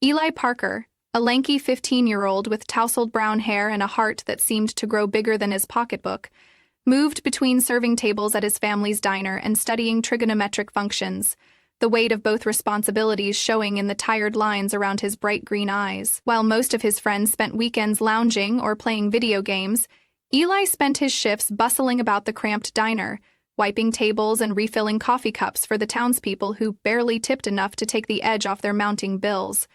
Eli Parker, a lanky 15-year-old with tousled brown hair and a heart that seemed to grow bigger than his pocketbook, moved between serving tables at his family's diner and studying trigonometric functions, the weight of both responsibilities showing in the tired lines around his bright green eyes. While most of his friends spent weekends lounging or playing video games, Eli spent his shifts bustling about the cramped diner, wiping tables and refilling coffee cups for the townspeople who barely tipped enough to take the edge off their mounting bills.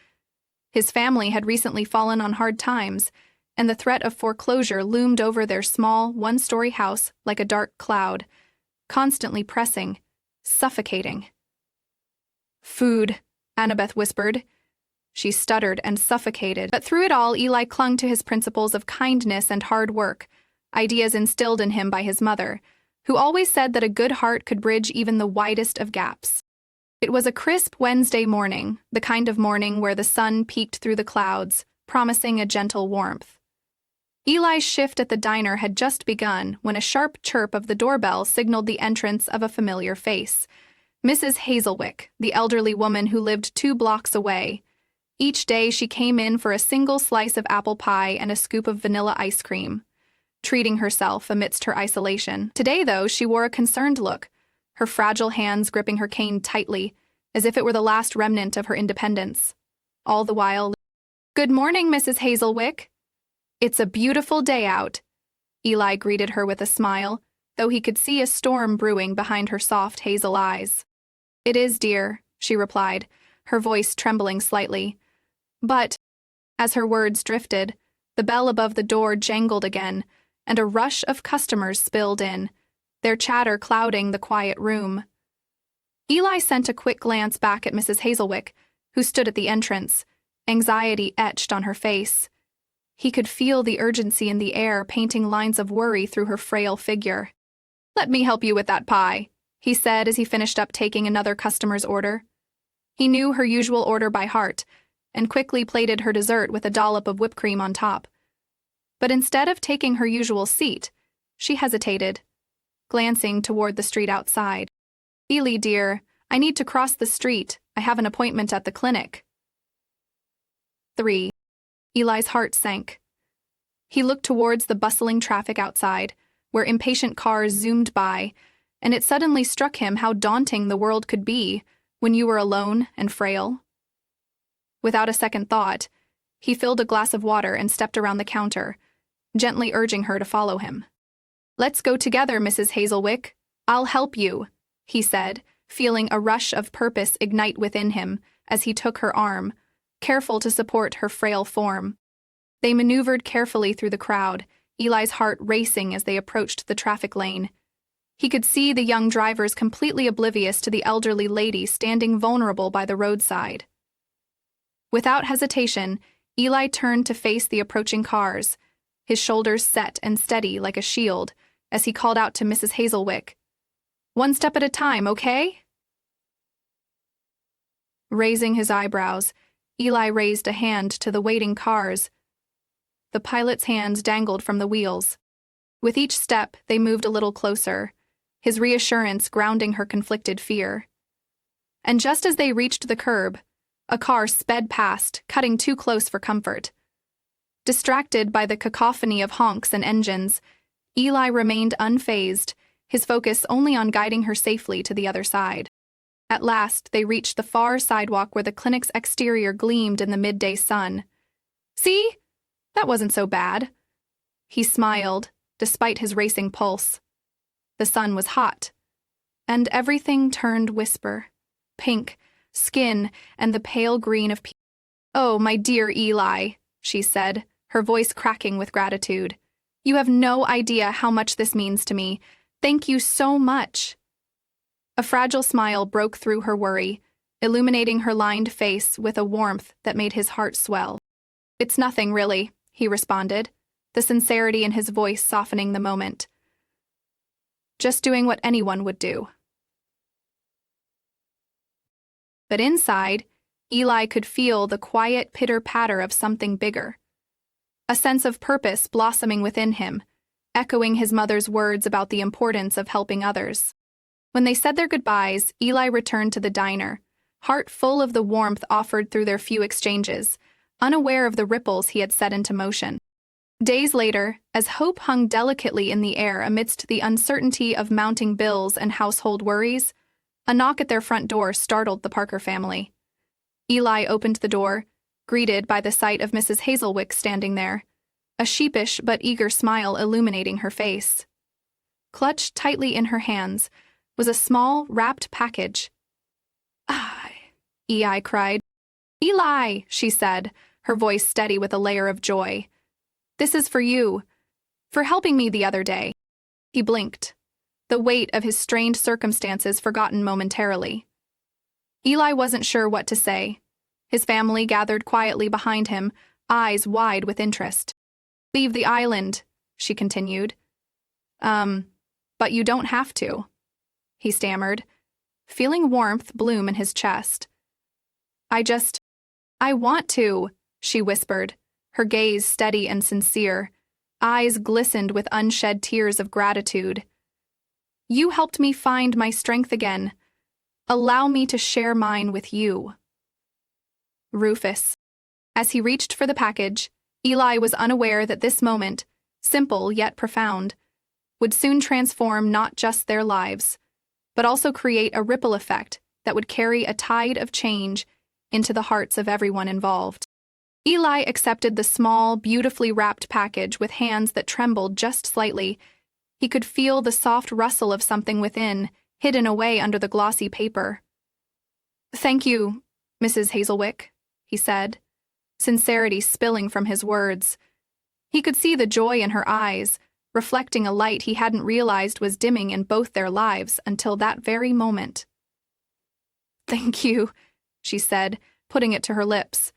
His family had recently fallen on hard times, and the threat of foreclosure loomed over their small, one-story house like a dark cloud, constantly pressing, suffocating. "Food," Annabeth whispered. She stuttered and suffocated, but through it all Eli clung to his principles of kindness and hard work, ideas instilled in him by his mother, who always said that a good heart could bridge even the widest of gaps. It was a crisp Wednesday morning, the kind of morning where the sun peeked through the clouds, promising a gentle warmth. Eli's shift at the diner had just begun when a sharp chirp of the doorbell signaled the entrance of a familiar face, Mrs. Hazelwick, the elderly woman who lived 2 blocks away. Each day she came in for a single slice of apple pie and a scoop of vanilla ice cream, treating herself amidst her isolation. Today, though, she wore a concerned look, her fragile hands gripping her cane tightly, as if it were the last remnant of her independence. All the while, "Good morning, Mrs. Hazelwick. It's a beautiful day out," Eli greeted her with a smile, though he could see a storm brewing behind her soft hazel eyes. "It is, dear," she replied, her voice trembling slightly. But, as her words drifted, the bell above the door jangled again, and a rush of customers spilled in, their chatter clouding the quiet room. Eli sent a quick glance back at Mrs. Hazelwick, who stood at the entrance, anxiety etched on her face. He could feel the urgency in the air, painting lines of worry through her frail figure. "Let me help you with that pie," he said as he finished up taking another customer's order. He knew her usual order by heart, and quickly plated her dessert with a dollop of whipped cream on top. But instead of taking her usual seat, she hesitated, glancing toward the street outside. "Eli, dear, I need to cross the street. I have an appointment at the clinic." 3. Eli's heart sank. He looked towards the bustling traffic outside, where impatient cars zoomed by, and it suddenly struck him how daunting the world could be when you were alone and frail. Without a second thought, he filled a glass of water and stepped around the counter, gently urging her to follow him. "Let's go together, Mrs. Hazelwick. I'll help you," he said, feeling a rush of purpose ignite within him as he took her arm, careful to support her frail form. They maneuvered carefully through the crowd, Eli's heart racing as they approached the traffic lane. He could see the young drivers completely oblivious to the elderly lady standing vulnerable by the roadside. Without hesitation, Eli turned to face the approaching cars, his shoulders set and steady like a shield, as he called out to Mrs. Hazelwick, "One step at a time, okay?" Raising his eyebrows, Eli raised a hand to the waiting cars. The pilot's hands dangled from the wheels. With each step, they moved a little closer, his reassurance grounding her conflicted fear. And just as they reached the curb, a car sped past, cutting too close for comfort. Distracted by the cacophony of honks and engines, Eli remained unfazed, his focus only on guiding her safely to the other side. At last, they reached the far sidewalk where the clinic's exterior gleamed in the midday sun. "See? That wasn't so bad." He smiled, despite his racing pulse. The sun was hot, and everything turned whisper, pink, skin, and the pale green of "Oh, my dear Eli," she said, her voice cracking with gratitude. "You have no idea how much this means to me. Thank you so much." A fragile smile broke through her worry, illuminating her lined face with a warmth that made his heart swell. "It's nothing, really," he responded, the sincerity in his voice softening the moment. "Just doing what anyone would do." But inside, Eli could feel the quiet pitter-patter of something bigger. A sense of purpose blossoming within him, echoing his mother's words about the importance of helping others. When they said their goodbyes, Eli returned to the diner, heart full of the warmth offered through their few exchanges, unaware of the ripples he had set into motion. Days later, as hope hung delicately in the air amidst the uncertainty of mounting bills and household worries, a knock at their front door startled the Parker family. Eli opened the door, greeted by the sight of Mrs. Hazelwick standing there, a sheepish but eager smile illuminating her face. Clutched tightly in her hands was a small, wrapped package. "Ah," Eli cried. "Eli," she said, her voice steady with a layer of joy. "This is for you. For helping me the other day." He blinked, the weight of his strained circumstances forgotten momentarily. Eli wasn't sure what to say. His family gathered quietly behind him, eyes wide with interest. "Leave the island," she continued. But you don't have to," he stammered, feeling warmth bloom in his chest. I want to," she whispered, her gaze steady and sincere. Eyes glistened with unshed tears of gratitude. "You helped me find my strength again. Allow me to share mine with you." Rufus. As he reached for the package, Eli was unaware that this moment, simple yet profound, would soon transform not just their lives, but also create a ripple effect that would carry a tide of change into the hearts of everyone involved. Eli accepted the small, beautifully wrapped package with hands that trembled just slightly. He could feel the soft rustle of something within, hidden away under the glossy paper. "Thank you, Mrs. Hazelwick," he said, sincerity spilling from his words. He could see the joy in her eyes, reflecting a light he hadn't realized was dimming in both their lives until that very moment. "Thank you," she said, putting it to her lips,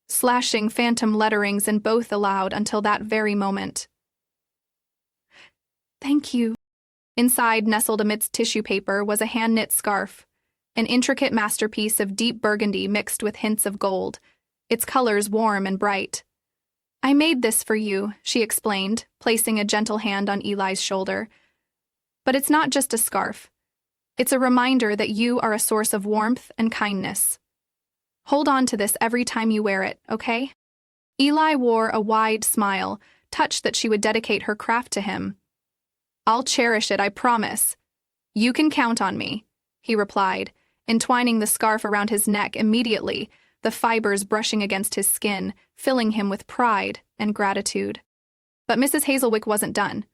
slashing phantom letterings in both aloud until that very moment. "Thank you." Inside, nestled amidst tissue paper, was a hand-knit scarf, an intricate masterpiece of deep burgundy mixed with hints of gold, its colors warm and bright. "I made this for you," she explained, placing a gentle hand on Eli's shoulder. "But it's not just a scarf. It's a reminder that you are a source of warmth and kindness. Hold on to this every time you wear it, okay?" Eli wore a wide smile, touched that she would dedicate her craft to him. "I'll cherish it, I promise. You can count on me," he replied, entwining the scarf around his neck immediately, the fibers brushing against his skin, filling him with pride and gratitude. But Mrs. Hazelwick wasn't done.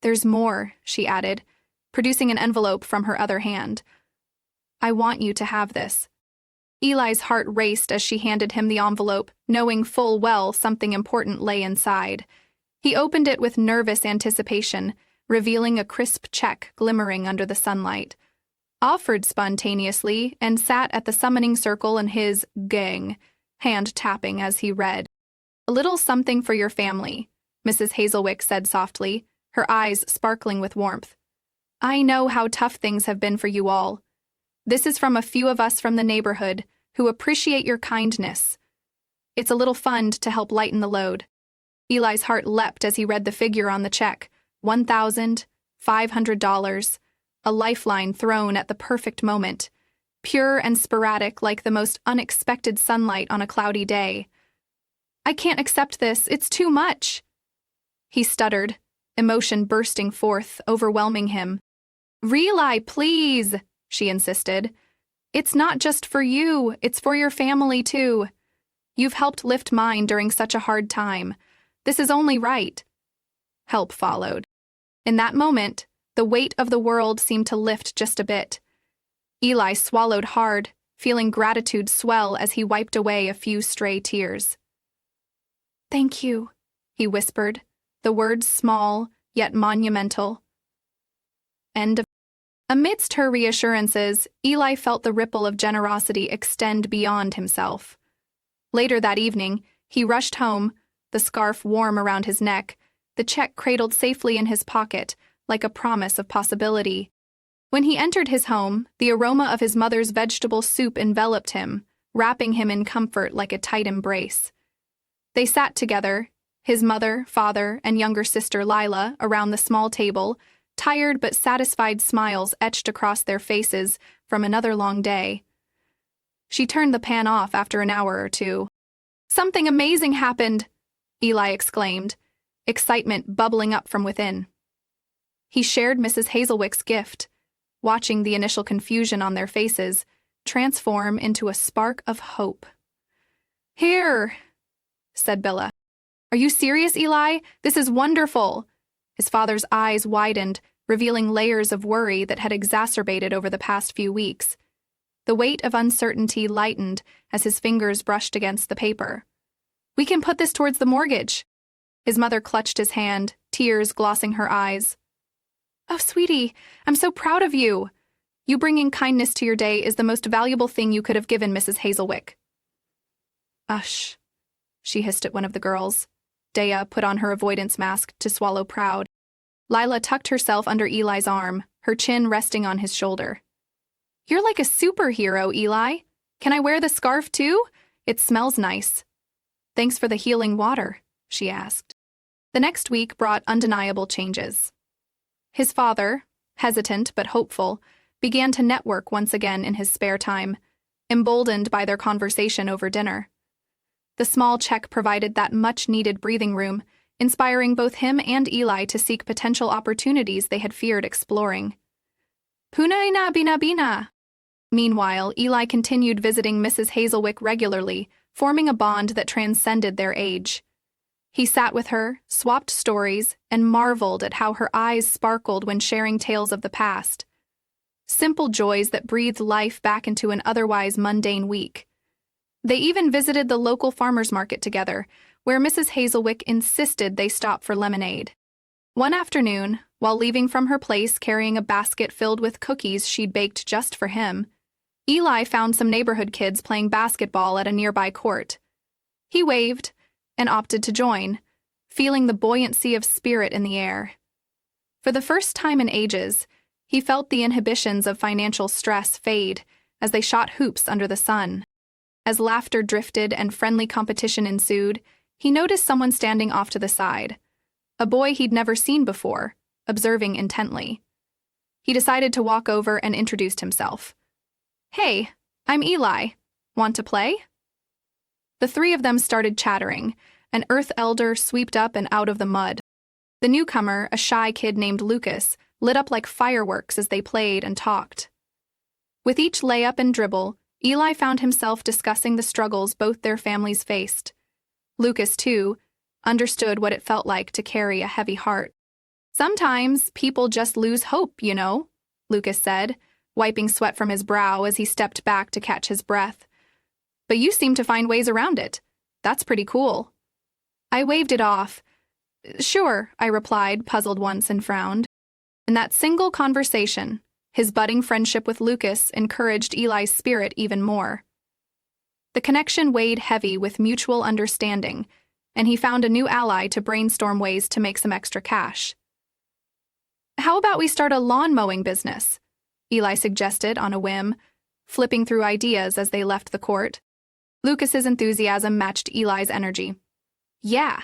"There's more," she added, producing an envelope from her other hand. "I want you to have this." Eli's heart raced as she handed him the envelope, knowing full well something important lay inside. He opened it with nervous anticipation, revealing a crisp check glimmering under the sunlight. Offered spontaneously, and sat at the summoning circle in his gang, hand tapping as he read. "A little something for your family," Mrs. Hazelwick said softly, her eyes sparkling with warmth. "I know how tough things have been for you all. This is from a few of us from the neighborhood who appreciate your kindness. It's a little fund to help lighten the load." Eli's heart leapt as he read the figure on the check, $1,500, a lifeline thrown at the perfect moment, pure and sporadic like the most unexpected sunlight on a cloudy day. "I can't accept this, it's too much," he stuttered, emotion bursting forth, overwhelming him. "Eli, please," she insisted. "It's not just for you, it's for your family too. You've helped lift mine during such a hard time. This is only right." Help followed. In that moment, the weight of the world seemed to lift just a bit. Eli swallowed hard, feeling gratitude swell as he wiped away a few stray tears. "Thank you," he whispered, the words small, yet monumental. End of. Amidst her reassurances, Eli felt the ripple of generosity extend beyond himself. Later that evening, he rushed home, the scarf warm around his neck, the check cradled safely in his pocket, like a promise of possibility. When he entered his home, the aroma of his mother's vegetable soup enveloped him, wrapping him in comfort like a tight embrace. They sat together, his mother, father, and younger sister Lila, around the small table, tired but satisfied smiles etched across their faces from another long day. She turned the pan off after an hour or two. "Something amazing happened," Eli exclaimed, excitement bubbling up from within. He shared Mrs. Hazelwick's gift, watching the initial confusion on their faces transform into a spark of hope. "Here," said Billa. "Are you serious, Eli? This is wonderful." His father's eyes widened, revealing layers of worry that had exacerbated over the past few weeks. The weight of uncertainty lightened as his fingers brushed against the paper. "We can put this towards the mortgage." His mother clutched his hand, tears glossing her eyes. "Oh, sweetie, I'm so proud of you. You bringing kindness to your day is the most valuable thing you could have given Mrs. Hazelwick." "Ush," she hissed at one of the girls. Dea put on her avoidance mask to swallow proud. Lila tucked herself under Eli's arm, her chin resting on his shoulder. "You're like a superhero, Eli. Can I wear the scarf too? It smells nice." "Thanks for the healing water," she asked. The next week brought undeniable changes. His father, hesitant but hopeful, began to network once again in his spare time, emboldened by their conversation over dinner. The small check provided that much-needed breathing room, inspiring both him and Eli to seek potential opportunities they had feared exploring. "Puna ina bina bina." Meanwhile, Eli continued visiting Mrs. Hazelwick regularly, forming a bond that transcended their age. He sat with her, swapped stories, and marveled at how her eyes sparkled when sharing tales of the past. Simple joys that breathed life back into an otherwise mundane week. They even visited the local farmers market together, where Mrs. Hazelwick insisted they stop for lemonade. One afternoon, while leaving from her place carrying a basket filled with cookies she'd baked just for him, Eli found some neighborhood kids playing basketball at a nearby court. He waved and opted to join, feeling the buoyancy of spirit in the air. For the first time in ages, he felt the inhibitions of financial stress fade as they shot hoops under the sun. As laughter drifted and friendly competition ensued, he noticed someone standing off to the side, a boy he'd never seen before, observing intently. He decided to walk over and introduced himself. "Hey, I'm Eli. Want to play?" The three of them started chattering, an earth elder swept up and out of the mud. The newcomer, a shy kid named Lucas, lit up like fireworks as they played and talked. With each layup and dribble, Eli found himself discussing the struggles both their families faced. Lucas, too, understood what it felt like to carry a heavy heart. "Sometimes people just lose hope, you know," Lucas said, wiping sweat from his brow as he stepped back to catch his breath. "But you seem to find ways around it. That's pretty cool." I waved it off. "Sure," I replied, puzzled once and frowned. In that single conversation, his budding friendship with Lucas encouraged Eli's spirit even more. The connection weighed heavy with mutual understanding, and he found a new ally to brainstorm ways to make some extra cash. "How about we start a lawn mowing business?" Eli suggested on a whim, flipping through ideas as they left the court. Lucas's enthusiasm matched Eli's energy. "Yeah,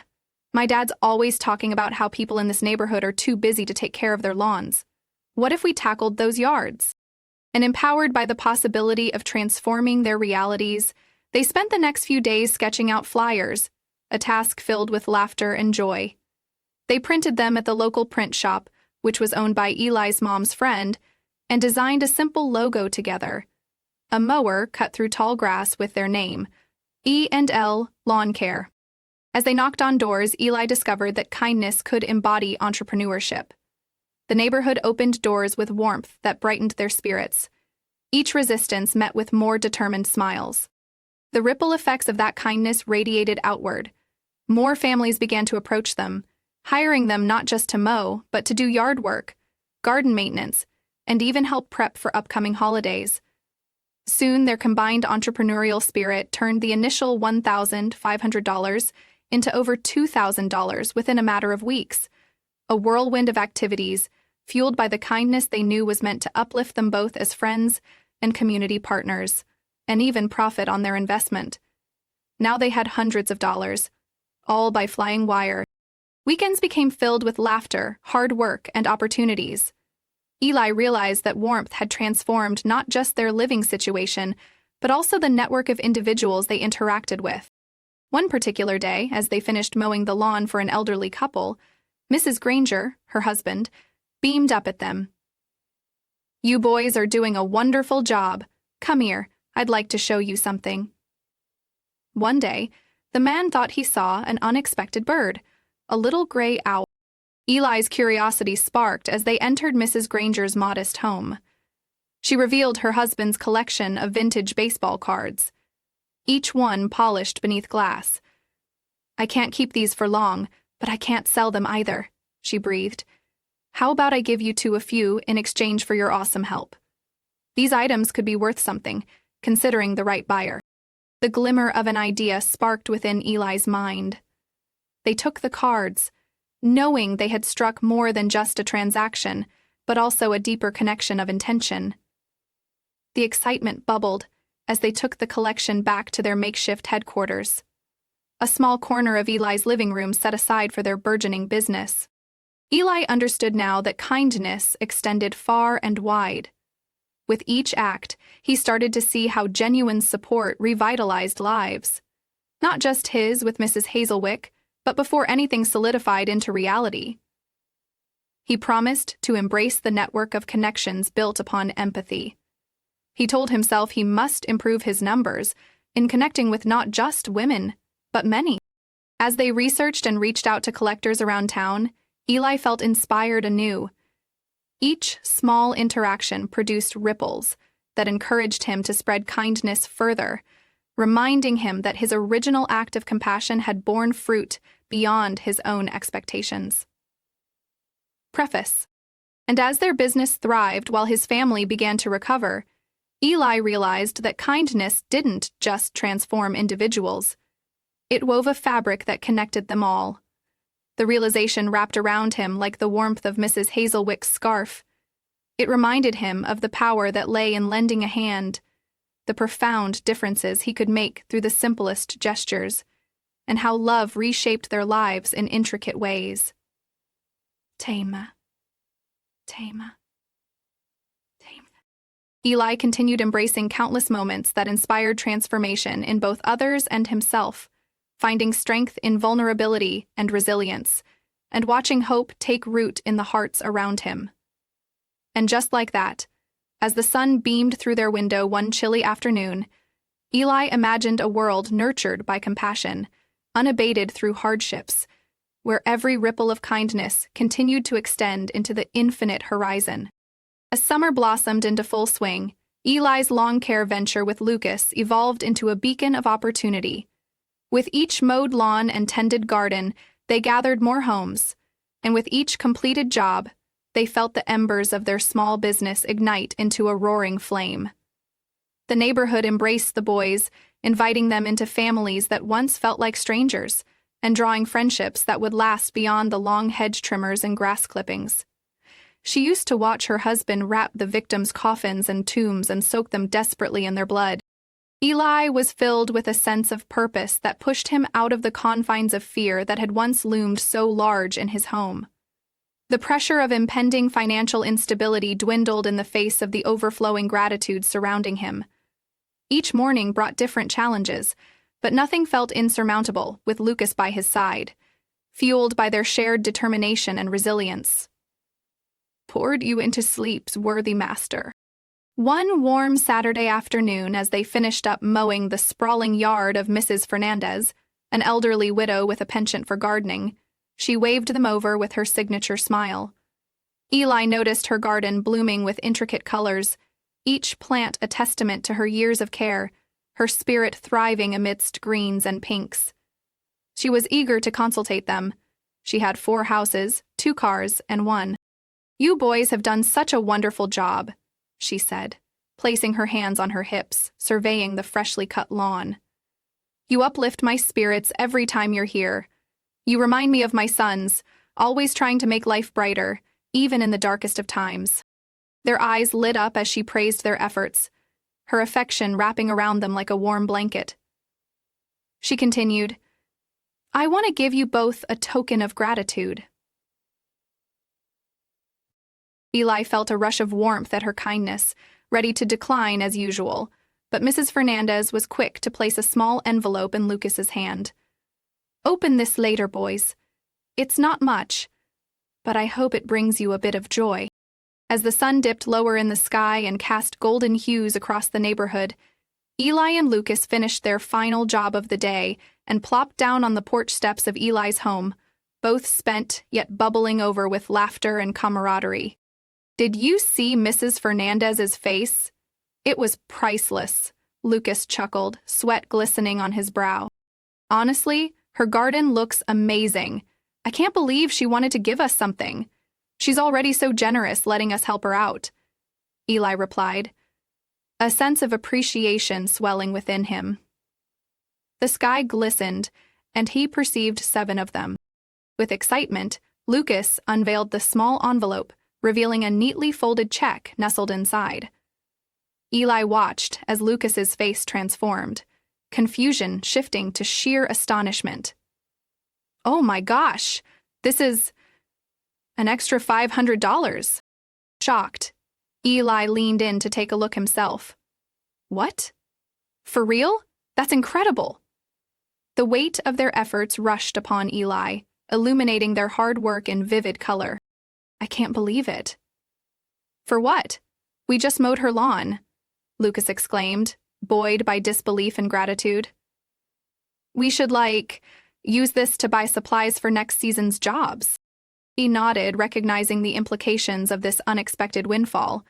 my dad's always talking about how people in this neighborhood are too busy to take care of their lawns. What if we tackled those yards?" And empowered by the possibility of transforming their realities, they spent the next few days sketching out flyers, a task filled with laughter and joy. They printed them at the local print shop, which was owned by Eli's mom's friend, and designed a simple logo together. A mower cut through tall grass with their name, E&L Lawn Care. As they knocked on doors, Eli discovered that kindness could embody entrepreneurship. The neighborhood opened doors with warmth that brightened their spirits. Each resistance met with more determined smiles. The ripple effects of that kindness radiated outward. More families began to approach them, hiring them not just to mow, but to do yard work, garden maintenance, and even help prep for upcoming holidays. Soon, their combined entrepreneurial spirit turned the initial $1,500 into over $2,000 within a matter of weeks, a whirlwind of activities fueled by the kindness they knew was meant to uplift them both as friends and community partners, and even profit on their investment. Now they had hundreds of dollars, all by flying wire. Weekends became filled with laughter, hard work, and opportunities. Eli realized that warmth had transformed not just their living situation, but also the network of individuals they interacted with. One particular day, as they finished mowing the lawn for an elderly couple, Mrs. Granger, her husband, beamed up at them. "You boys are doing a wonderful job. Come here, I'd like to show you something." One day, the man thought he saw an unexpected bird, a little gray owl. Eli's curiosity sparked as they entered Mrs. Granger's modest home. She revealed her husband's collection of vintage baseball cards, each one polished beneath glass. "I can't keep these for long, but I can't sell them either," she breathed. "How about I give you two a few in exchange for your awesome help? These items could be worth something, considering the right buyer." The glimmer of an idea sparked within Eli's mind. They took the cards, knowing they had struck more than just a transaction, but also a deeper connection of intention. The excitement bubbled as they took the collection back to their makeshift headquarters, a small corner of Eli's living room set aside for their burgeoning business. Eli understood now that kindness extended far and wide. With each act, he started to see how genuine support revitalized lives. Not just his with Mrs. Hazelwick, but before anything solidified into reality. He promised to embrace the network of connections built upon empathy. He told himself he must improve his numbers in connecting with not just women, but many. As they researched and reached out to collectors around town, Eli felt inspired anew. Each small interaction produced ripples that encouraged him to spread kindness further, reminding him that his original act of compassion had borne fruit beyond his own expectations. Preface. And as their business thrived while his family began to recover, Eli realized that kindness didn't just transform individuals. It wove a fabric that connected them all. The realization wrapped around him like the warmth of Mrs. Hazelwick's scarf. It reminded him of the power that lay in lending a hand, the profound differences he could make through the simplest gestures, and how love reshaped their lives in intricate ways. Tama. Tama. Tama. Eli continued embracing countless moments that inspired transformation in both others and himself, finding strength in vulnerability and resilience, and watching hope take root in the hearts around him. And just like that, as the sun beamed through their window one chilly afternoon, Eli imagined a world nurtured by compassion, unabated through hardships, where every ripple of kindness continued to extend into the infinite horizon. As summer blossomed into full swing, Eli's lawn care venture with Lucas evolved into a beacon of opportunity. With each mowed lawn and tended garden, they gathered more homes, and with each completed job, they felt the embers of their small business ignite into a roaring flame. The neighborhood embraced the boys, inviting them into families that once felt like strangers, and drawing friendships that would last beyond the long hedge trimmers and grass clippings. She used to watch her husband wrap the victims' coffins and tombs and soak them desperately in their blood. Eli was filled with a sense of purpose that pushed him out of the confines of fear that had once loomed so large in his home. The pressure of impending financial instability dwindled in the face of the overflowing gratitude surrounding him. Each morning brought different challenges, but nothing felt insurmountable with Lucas by his side, fueled by their shared determination and resilience. "Poured you into sleep's worthy master." One warm Saturday afternoon, as they finished up mowing the sprawling yard of Mrs. Fernandez, an elderly widow with a penchant for gardening, she waved them over with her signature smile. Eli noticed her garden blooming with intricate colors, each plant a testament to her years of care, her spirit thriving amidst greens and pinks. She was eager to consultate them. She had 4 houses, 2 cars, and 1. "You boys have done such a wonderful job," she said, placing her hands on her hips, surveying the freshly cut lawn. "You uplift my spirits every time you're here. You remind me of my sons, always trying to make life brighter, even in the darkest of times." Their eyes lit up as she praised their efforts, her affection wrapping around them like a warm blanket. She continued, "I want to give you both a token of gratitude." Eli felt a rush of warmth at her kindness, ready to decline as usual, but Mrs. Fernandez was quick to place a small envelope in Lucas's hand. "Open this later, boys. It's not much, but I hope it brings you a bit of joy." As the sun dipped lower in the sky and cast golden hues across the neighborhood, Eli and Lucas finished their final job of the day and plopped down on the porch steps of Eli's home, both spent yet bubbling over with laughter and camaraderie. "Did you see Mrs. Fernandez's face? It was priceless," Lucas chuckled, sweat glistening on his brow. "Honestly, her garden looks amazing. I can't believe she wanted to give us something. She's already so generous letting us help her out," Eli replied, a sense of appreciation swelling within him. The sky glistened, and he perceived 7 of them. With excitement, Lucas unveiled the small envelope, revealing a neatly folded check nestled inside. Eli watched as Lucas's face transformed, confusion shifting to sheer astonishment. "Oh my gosh, this is an extra $500. Shocked, Eli leaned in to take a look himself. "What? For real? That's incredible." The weight of their efforts rushed upon Eli, illuminating their hard work in vivid color. "I can't believe it." "For what? We just mowed her lawn," Lucas exclaimed, buoyed by disbelief and gratitude. "We should, use this to buy supplies for next season's jobs." He nodded, recognizing the implications of this unexpected windfall.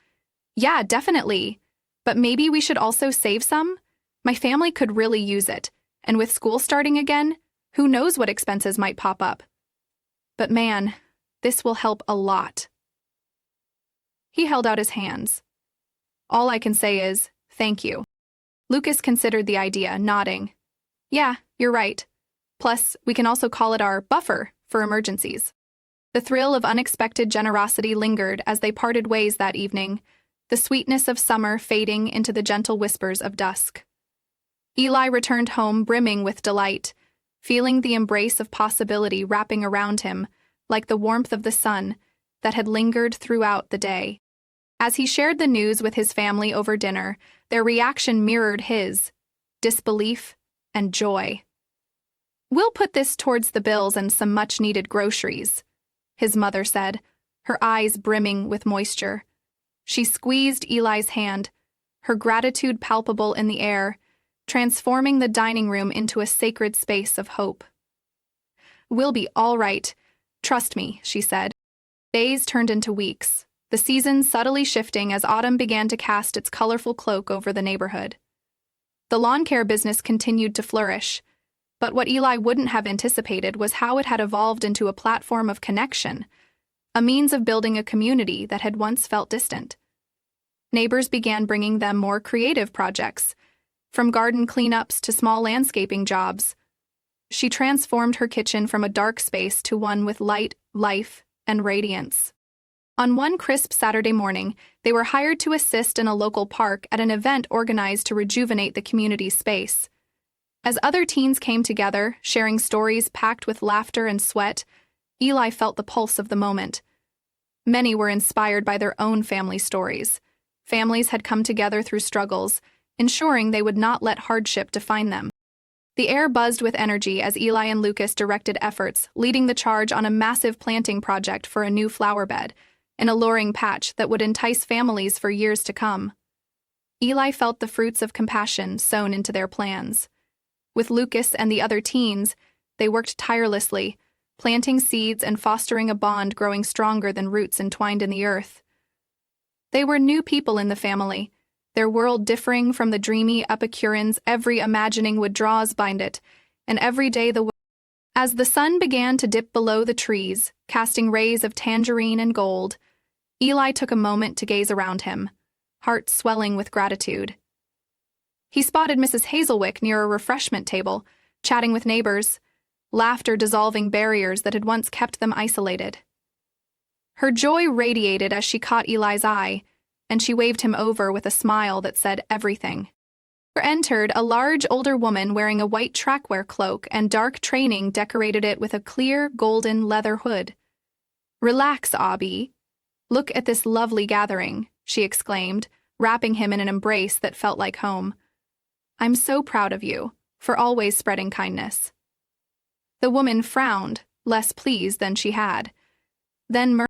"Yeah, definitely. But maybe we should also save some? My family could really use it, and with school starting again, who knows what expenses might pop up. But man, this will help a lot." He held out his hands. "All I can say is, thank you." Lucas considered the idea, nodding. "Yeah, you're right. Plus, we can also call it our buffer for emergencies." The thrill of unexpected generosity lingered as they parted ways that evening, the sweetness of summer fading into the gentle whispers of dusk. Eli returned home brimming with delight, feeling the embrace of possibility wrapping around him, like the warmth of the sun that had lingered throughout the day. As he shared the news with his family over dinner, their reaction mirrored his: disbelief and joy. "We'll put this towards the bills and some much-needed groceries," his mother said, her eyes brimming with moisture. She squeezed Eli's hand, her gratitude palpable in the air, transforming the dining room into a sacred space of hope. "We'll be all right. Trust me," she said. Days turned into weeks, the seasons subtly shifting as autumn began to cast its colorful cloak over the neighborhood. The lawn care business continued to flourish, but what Eli wouldn't have anticipated was how it had evolved into a platform of connection, a means of building a community that had once felt distant. Neighbors began bringing them more creative projects, from garden cleanups to small landscaping jobs. She transformed her kitchen from a dark space to one with light, life, and radiance. On one crisp Saturday morning, they were hired to assist in a local park at an event organized to rejuvenate the community's space. As other teens came together, sharing stories packed with laughter and sweat, Eli felt the pulse of the moment. Many were inspired by their own family stories. Families had come together through struggles, ensuring they would not let hardship define them. The air buzzed with energy as Eli and Lucas directed efforts, leading the charge on a massive planting project for a new flower bed, an alluring patch that would entice families for years to come. Eli felt the fruits of compassion sown into their plans. With Lucas and the other teens, they worked tirelessly, planting seeds and fostering a bond growing stronger than roots entwined in the earth. They were new people in the family, their world differing from the dreamy Epicureans every imagining would draws bind it, and every day As the sun began to dip below the trees, casting rays of tangerine and gold, Eli took a moment to gaze around him, heart swelling with gratitude. He spotted Mrs. Hazelwick near a refreshment table, chatting with neighbors, laughter dissolving barriers that had once kept them isolated. Her joy radiated as she caught Eli's eye, and she waved him over with a smile that said everything. There entered a large older woman wearing a white trackwear cloak, and dark training decorated it with a clear, golden leather hood. "Relax, Abby. Look at this lovely gathering," she exclaimed, wrapping him in an embrace that felt like home. I'm so proud of you for always spreading kindness." The woman frowned, less pleased than she had. Then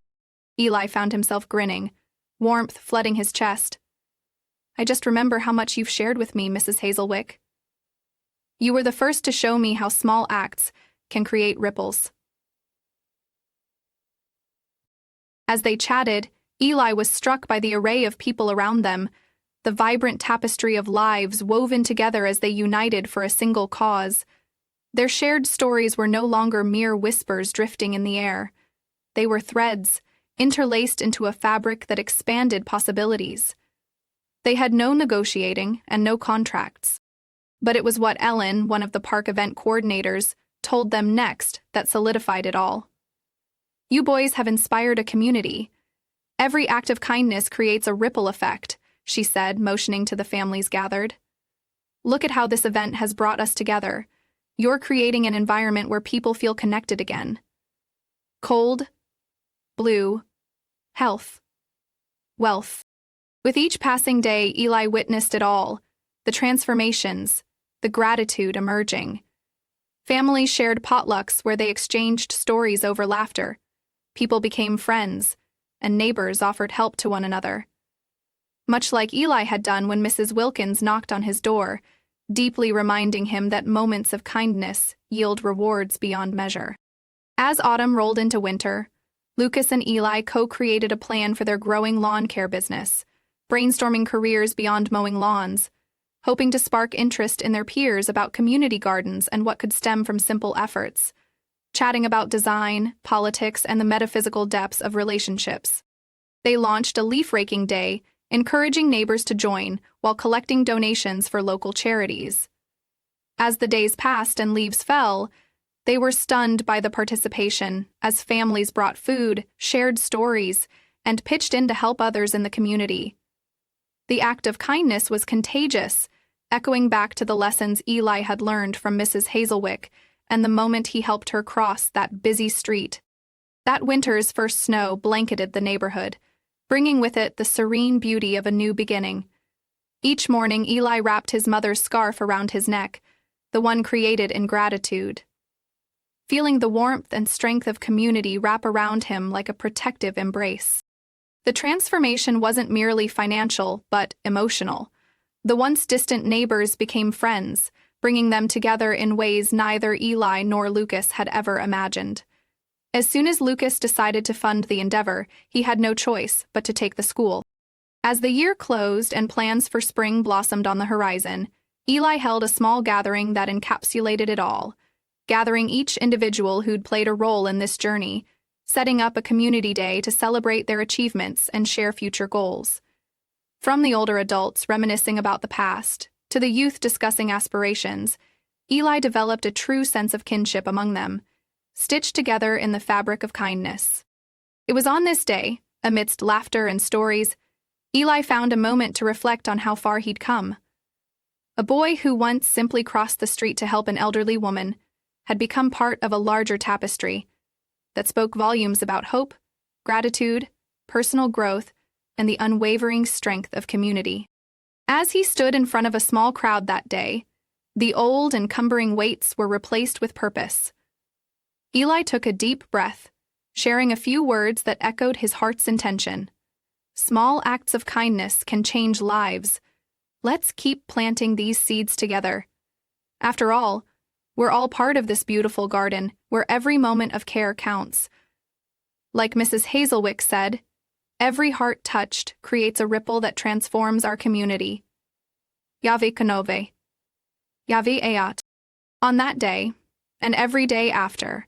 Eli found himself grinning, warmth flooding his chest. "I just remember how much you've shared with me, Mrs. Hazelwick. You were the first to show me how small acts can create ripples." As they chatted, Eli was struck by the array of people around them, the vibrant tapestry of lives woven together as they united for a single cause. Their shared stories were no longer mere whispers drifting in the air. They were threads, interlaced into a fabric that expanded possibilities. They had no negotiating and no contracts. But it was what Ellen, one of the park event coordinators, told them next that solidified it all. "You boys have inspired a community. Every act of kindness creates a ripple effect," she said, motioning to the families gathered. "Look at how this event has brought us together. You're creating an environment where people feel connected again. Cold, blue, health, wealth." With each passing day, Eli witnessed it all, the transformations, the gratitude emerging. Families shared potlucks where they exchanged stories over laughter. People became friends, and neighbors offered help to one another. Much like Eli had done when Mrs. Wilkins knocked on his door, deeply reminding him that moments of kindness yield rewards beyond measure. As autumn rolled into winter, Lucas and Eli co-created a plan for their growing lawn care business, brainstorming careers beyond mowing lawns, hoping to spark interest in their peers about community gardens and what could stem from simple efforts, chatting about design, politics, and the metaphysical depths of relationships. They launched a leaf-raking day, encouraging neighbors to join while collecting donations for local charities. As the days passed and leaves fell, they were stunned by the participation as families brought food, shared stories, and pitched in to help others in the community. The act of kindness was contagious, echoing back to the lessons Eli had learned from Mrs. Hazelwick and the moment he helped her cross that busy street. That winter's first snow blanketed the neighborhood, bringing with it the serene beauty of a new beginning. Each morning, Eli wrapped his mother's scarf around his neck, the one created in gratitude, feeling the warmth and strength of community wrap around him like a protective embrace. The transformation wasn't merely financial, but emotional. The once distant neighbors became friends, bringing them together in ways neither Eli nor Lucas had ever imagined. As soon as Lucas decided to fund the endeavor, he had no choice but to take the school. As the year closed and plans for spring blossomed on the horizon, Eli held a small gathering that encapsulated it all, gathering each individual who'd played a role in this journey, setting up a community day to celebrate their achievements and share future goals. From the older adults reminiscing about the past to the youth discussing aspirations, Eli developed a true sense of kinship among them, stitched together in the fabric of kindness. It was on this day, amidst laughter and stories, Eli found a moment to reflect on how far he'd come. A boy who once simply crossed the street to help an elderly woman had become part of a larger tapestry that spoke volumes about hope, gratitude, personal growth, and the unwavering strength of community. As he stood in front of a small crowd that day, the old, encumbering weights were replaced with purpose. Eli took a deep breath, sharing a few words that echoed his heart's intention. Small acts of kindness can change lives. Let's keep planting these seeds together. After all, we're all part of this beautiful garden where every moment of care counts. Like Mrs. Hazelwick said, every heart touched creates a ripple that transforms our community. Yavi Kanove. Yavi Ayat. On that day, and every day after,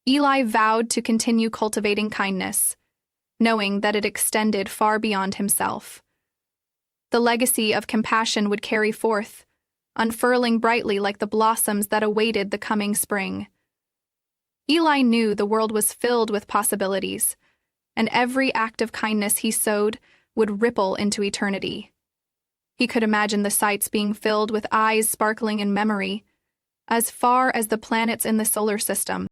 Eli vowed to continue cultivating kindness, knowing that it extended far beyond himself. The legacy of compassion would carry forth, unfurling brightly like the blossoms that awaited the coming spring. Eli knew the world was filled with possibilities, and every act of kindness he sowed would ripple into eternity. He could imagine the sights being filled with eyes sparkling in memory, as far as the planets in the solar system.